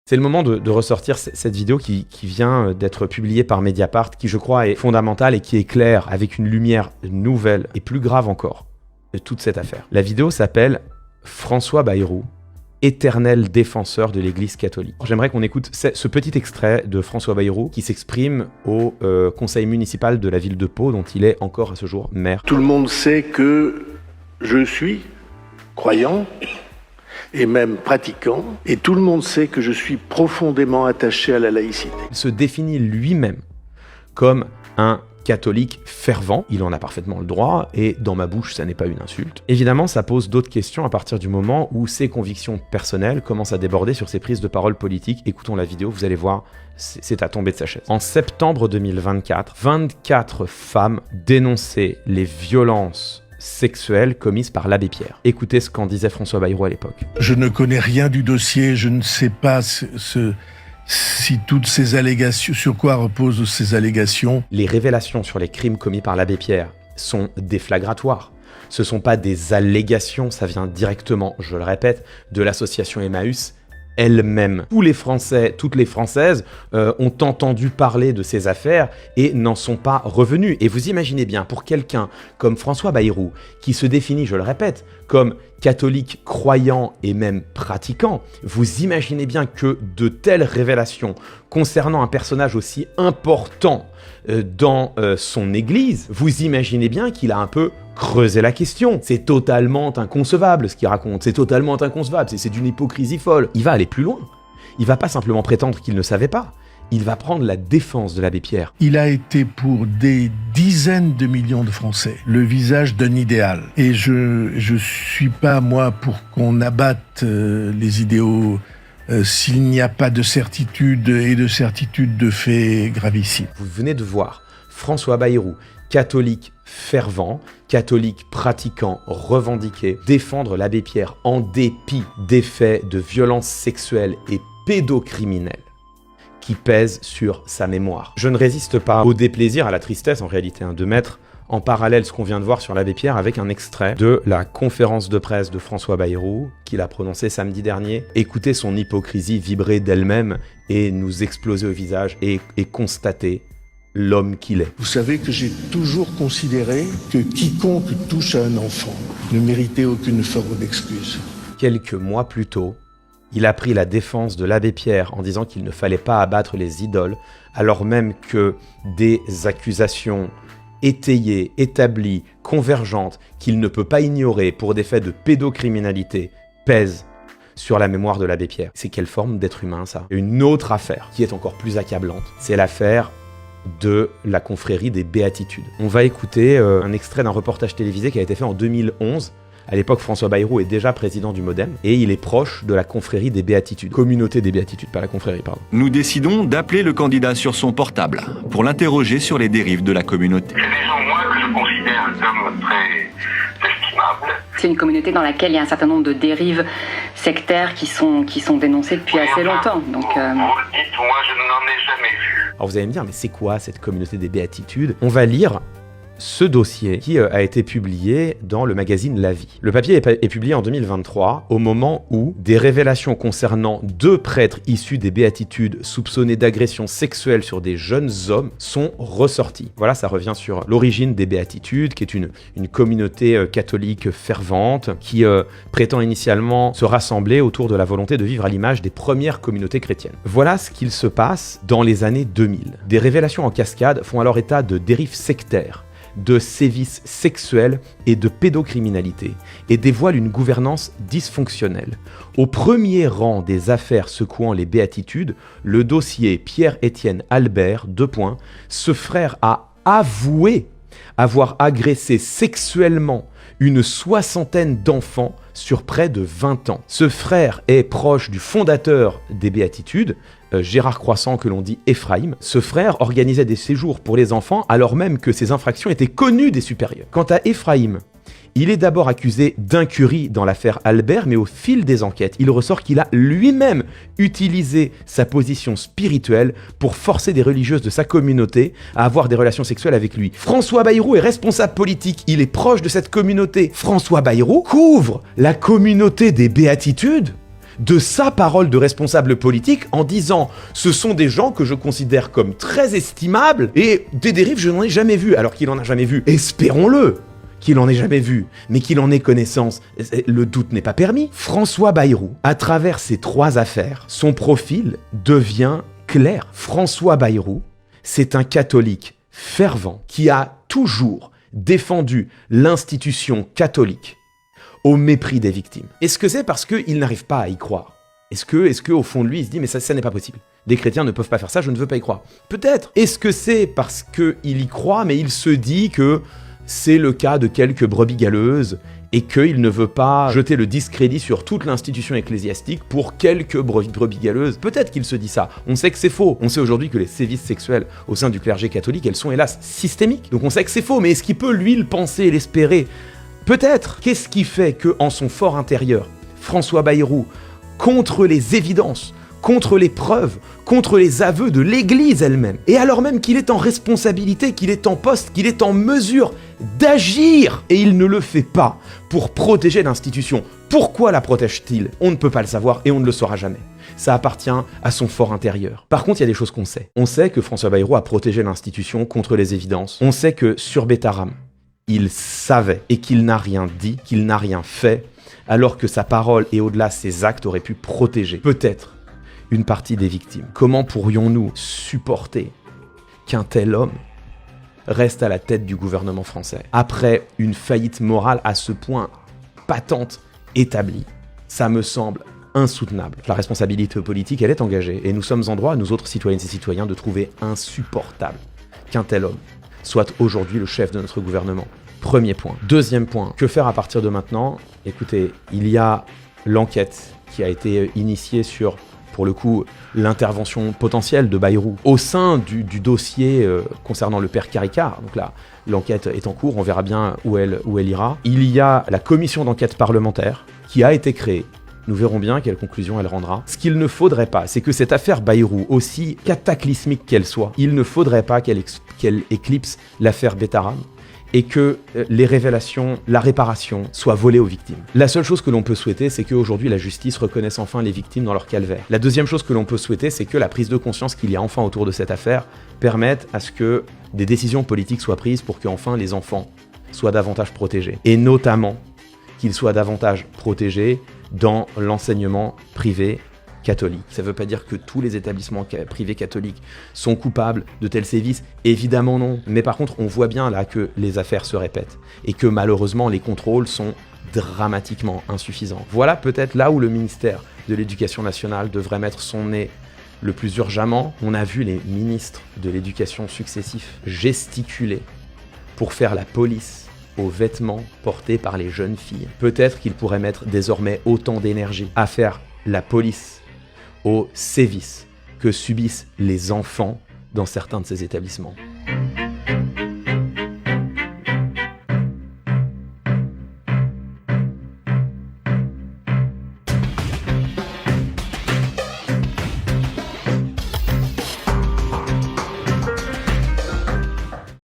C'est le moment de ressortir cette vidéo qui vient d'être publiée par Mediapart, qui je crois est fondamentale et qui éclaire avec une lumière nouvelle et plus grave encore de toute cette affaire. La vidéo s'appelle « François Bayrou, éternel défenseur de l'Église catholique ». J'aimerais qu'on écoute ce petit extrait de François Bayrou qui s'exprime au conseil municipal de la ville de Pau, dont il est encore à ce jour maire. Tout le monde sait que je suis croyant et même pratiquant, et tout le monde sait que je suis profondément attaché à la laïcité. Il se définit lui-même comme un catholique fervent, il en a parfaitement le droit, et dans ma bouche, ça n'est pas une insulte. Évidemment, ça pose d'autres questions à partir du moment où ses convictions personnelles commencent à déborder sur ses prises de parole politiques. Écoutons la vidéo, vous allez voir, c'est à tomber de sa chaise. En septembre 2024, 24 femmes dénonçaient les violences sexuelles commises par l'abbé Pierre. Écoutez ce qu'en disait François Bayrou à l'époque. Je ne connais rien du dossier, je ne sais pas si toutes ces allégations, sur quoi reposent ces allégations. Les révélations sur les crimes commis par l'abbé Pierre sont déflagratoires. Ce ne sont pas des allégations, ça vient directement, je le répète, de l'association Emmaüs elle-même. Tous les Français, toutes les Françaises ont entendu parler de ces affaires et n'en sont pas revenus. Et vous imaginez bien, pour quelqu'un comme François Bayrou, qui se définit, je le répète, comme catholique croyant et même pratiquant, vous imaginez bien que de telles révélations concernant un personnage aussi important dans son église, vous imaginez bien qu'il a un peu creusé la question. C'est totalement inconcevable ce qu'il raconte, c'est totalement inconcevable, c'est d'une hypocrisie folle. Il va aller plus loin, il va pas simplement prétendre qu'il ne savait pas, il va prendre la défense de l'abbé Pierre. Il a été pour des dizaines de millions de Français le visage d'un idéal. Et je suis pas, moi, pour qu'on abatte les idéaux s'il n'y a pas de certitude et de certitude de faits gravissimes. Vous venez de voir François Bayrou, catholique fervent, catholique pratiquant, revendiqué, défendre l'abbé Pierre en dépit des faits de violence sexuelle et pédocriminelle qui pèsent sur sa mémoire. Je ne résiste pas au déplaisir, à la tristesse en réalité, de mettre en parallèle ce qu'on vient de voir sur l'abbé Pierre avec un extrait de la conférence de presse de François Bayrou qu'il a prononcée samedi dernier. Écoutez son hypocrisie vibrer d'elle-même et nous exploser au visage et constater l'homme qu'il est. Vous savez que j'ai toujours considéré que quiconque touche à un enfant ne méritait aucune forme d'excuse. Quelques mois plus tôt, il a pris la défense de l'abbé Pierre en disant qu'il ne fallait pas abattre les idoles, alors même que des accusations étayées, établies, convergentes, qu'il ne peut pas ignorer pour des faits de pédocriminalité pèsent sur la mémoire de l'abbé Pierre. C'est quelle forme d'être humain, ça? Une autre affaire qui est encore plus accablante, c'est l'affaire de la confrérie des Béatitudes. On va écouter un extrait d'un reportage télévisé qui a été fait en 2011. À l'époque, François Bayrou est déjà président du MoDem et il est proche de la confrérie des Béatitudes. Communauté des Béatitudes, pas la confrérie, pardon. Nous décidons d'appeler le candidat sur son portable pour l'interroger sur les dérives de la communauté. C'est des gens, moi, que je considère comme très estimables. C'est une communauté dans laquelle il y a un certain nombre de dérives sectaires qui sont dénoncées depuis assez longtemps. Donc, Vous le dites, moi, je n'en ai jamais vu. Alors vous allez me dire, mais c'est quoi cette communauté des Béatitudes? On va lire ce dossier qui a été publié dans le magazine La Vie. Le papier est publié en 2023, au moment où des révélations concernant 2 prêtres issus des Béatitudes soupçonnés d'agression sexuelle sur des jeunes hommes sont ressorties. Voilà, ça revient sur l'origine des Béatitudes, qui est une communauté catholique fervente, qui prétend initialement se rassembler autour de la volonté de vivre à l'image des premières communautés chrétiennes. Voilà ce qu'il se passe dans les années 2000. Des révélations en cascade font alors état de dérives sectaires, de sévices sexuels et de pédocriminalité, et dévoile une gouvernance dysfonctionnelle. Au premier rang des affaires secouant les Béatitudes, le dossier Pierre-Étienne Albert, ce frère a avoué avoir agressé sexuellement une 60aine d'enfants sur près de 20 ans. Ce frère est proche du fondateur des Béatitudes, Gérard Croissant, que l'on dit Ephraïm. Ce frère organisait des séjours pour les enfants alors même que ces infractions étaient connues des supérieurs. Quant à Ephraïm, il est d'abord accusé d'incurie dans l'affaire Albert, mais au fil des enquêtes, il ressort qu'il a lui-même utilisé sa position spirituelle pour forcer des religieuses de sa communauté à avoir des relations sexuelles avec lui. François Bayrou est responsable politique, il est proche de cette communauté. François Bayrou couvre la communauté des Béatitudes de sa parole de responsable politique en disant « ce sont des gens que je considère comme très estimables et des dérives je n'en ai jamais vues », alors qu'il en a jamais vu. Espérons-le qu'il en ait jamais vu, mais qu'il en ait connaissance. Le doute n'est pas permis. François Bayrou, à travers ces 3 affaires, son profil devient clair. François Bayrou, c'est un catholique fervent qui a toujours défendu l'institution catholique au mépris des victimes. Est-ce que c'est parce qu'il n'arrive pas à y croire? Est-ce que au fond de lui, il se dit « mais ça n'est pas possible. Des chrétiens ne peuvent pas faire ça, je ne veux pas y croire. » Peut-être. Est-ce que c'est parce qu'il y croit, mais il se dit que c'est le cas de quelques brebis galeuses et qu'il ne veut pas jeter le discrédit sur toute l'institution ecclésiastique pour quelques brebis galeuses? Peut-être qu'il se dit ça. On sait que c'est faux. On sait aujourd'hui que les sévices sexuels au sein du clergé catholique, elles sont hélas systémiques. Donc on sait que c'est faux, mais est-ce qu'il peut, lui, le penser et l'espérer? Peut-être. Qu'est-ce qui fait que, en son fort intérieur, François Bayrou, contre les évidences, contre les preuves, contre les aveux de l'Église elle-même, et alors même qu'il est en responsabilité, qu'il est en poste, qu'il est en mesure d'agir, et il ne le fait pas pour protéger l'institution. Pourquoi la protège-t-il? On ne peut pas le savoir et on ne le saura jamais. Ça appartient à son fort intérieur. Par contre, il y a des choses qu'on sait. On sait que François Bayrou a protégé l'institution contre les évidences. On sait que sur Bétaram, il savait et qu'il n'a rien dit, qu'il n'a rien fait, alors que sa parole et au-delà ses actes auraient pu protéger peut-être une partie des victimes. Comment pourrions-nous supporter qu'un tel homme reste à la tête du gouvernement français après une faillite morale à ce point patente, établie? Ça me semble insoutenable. La responsabilité politique, elle est engagée et nous sommes en droit, nous autres citoyennes et citoyens, de trouver insupportable qu'un tel homme soit aujourd'hui le chef de notre gouvernement. Premier point. Deuxième point, que faire à partir de maintenant? Écoutez, il y a l'enquête qui a été initiée sur, pour le coup, l'intervention potentielle de Bayrou au sein du dossier concernant le père Caricart. Donc là, l'enquête est en cours, on verra bien où elle ira. Il y a la commission d'enquête parlementaire qui a été créée. Nous verrons bien quelle conclusion elle rendra. Ce qu'il ne faudrait pas, c'est que cette affaire Bayrou, aussi cataclysmique qu'elle soit, il ne faudrait pas qu'elle éclipse l'affaire Bétaram et que les révélations, la réparation soient volées aux victimes. La seule chose que l'on peut souhaiter, c'est qu'aujourd'hui la justice reconnaisse enfin les victimes dans leur calvaire. La deuxième chose que l'on peut souhaiter, c'est que la prise de conscience qu'il y a enfin autour de cette affaire permette à ce que des décisions politiques soient prises pour qu'enfin les enfants soient davantage protégés. Et notamment qu'ils soient davantage protégés dans l'enseignement privé catholique. Ça ne veut pas dire que tous les établissements privés catholiques sont coupables de tels sévices, évidemment non. Mais par contre, on voit bien là que les affaires se répètent et que malheureusement les contrôles sont dramatiquement insuffisants. Voilà peut-être là où le ministère de l'Éducation nationale devrait mettre son nez le plus urgemment. On a vu les ministres de l'Éducation successifs gesticuler pour faire la police aux vêtements portés par les jeunes filles. Peut-être qu'ils pourraient mettre désormais autant d'énergie à faire la police aux sévices que subissent les enfants dans certains de ces établissements.